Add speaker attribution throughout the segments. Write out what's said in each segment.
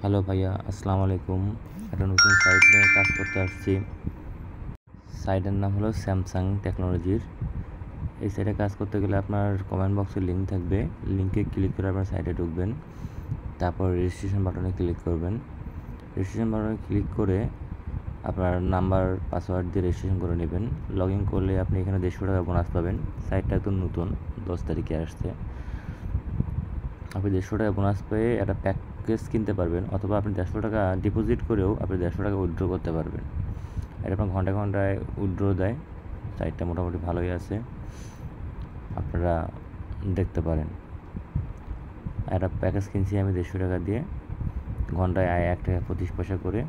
Speaker 1: Hello ভাইয়া, আসসালামু আলাইকুম। একটা নতুন সাইট নিয়ে কাজ করতে আসছি। সাইটের নাম হলো স্যামসাং টেকনোলজির। এই সাইটে কাজ করতে গেলে আপনার কমেন্ট বক্সে লিঙ্ক থাকবে। লিঙ্কে ক্লিক করে আপনার সাইটে ঢুকবেন। তারপর রেজিস্ট্রেশন বাটনে ক্লিক করবেন। রেজিস্ট্রেশন বাটনে ক্লিক করে আপনার নাম্বার পাসওয়ার্ড দিয়ে রেজিস্ট্রেশন করে নেবেন। লগ ইন করলে আপনি এখানে 150 টাকা বোনাস পাবেন। সাইটটা একদম নতুন, 10 তারিখে আসছে। আপনি 150 টাকা বোনাস পেয়ে একটা প্যাকেজ কিনতে পারবেন, অথবা আপনি 150 টাকা ডিপোজিট করেও আপনি 150 টাকা উইথড্র করতে পারবেন। এটা আপনার ঘন্টায় ঘন্টায় উইথড্র দেয়। সাইটটা মোটামুটি ভালোই আছে, আপনারা দেখতে পারেন। একটা প্যাকেজ কিনছি আমি 150 টাকা দিয়ে, ঘন্টায় আয় 1 টাকা 25 পয়সা করে,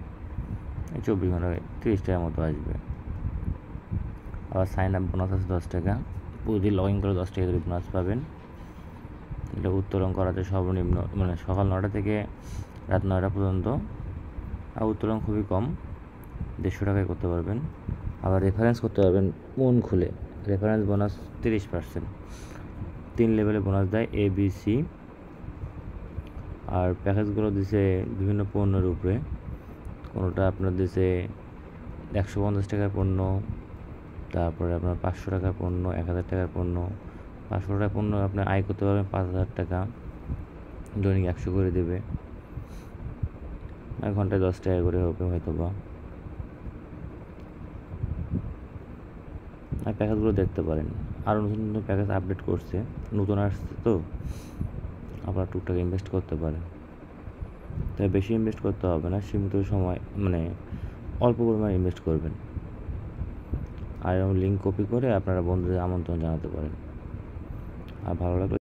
Speaker 1: 24 ঘন্টায় 30 টাকার মতো আসবে। আবার সাইন আপ বোনাস আছে 10 টাকা, প্রতিদিন লগ ইন করে 10 টাকা করে বোনাস পাবেন। এটা উত্তোলন করাতে সর্বনিম্ন সকাল 9টা থেকে রাত 9টা পর্যন্ত, আর উত্তোলন খুবই কম, 150 টাকায় করতে পারবেন। আবার রেফারেন্স করতে পারবেন মন খুলে। Reference bonus 30%। 3 লেভেলে বোনাস দেয়, এ বি সি। আর প্যাকেজগুলো দিছে বিভিন্ন পণ্যের উপরে। কোনোটা আপনার দিছে 150 টাকার পণ্য, তারপরে আপনার 500 টাকার পণ্য, 1000 টাকার পণ্য। 500 টাকার পণ্য আপনি আয় করতে পারবেন 5000 টাকা, দৈনিক 100 করে দেবে, আর ঘন্টায় 10 টাকা করে হবে হয়তো বা। আর প্যাকেজগুলো দেখতে পারেন। আরও নতুন নতুন প্যাকেজ আপডেট করছে, নতুন আসছে তো, আপনারা টুকটাক ইনভেস্ট করতে পারেন। তাই বেশি ইনভেস্ট করতে হবে না, সীমিত সময় অল্প পরিমাণে ইনভেস্ট করবেন। আর লিঙ্ক কপি করে আপনারা বন্ধুদের আমন্ত্রণ জানাতে পারেন। আর ভালো লাগলে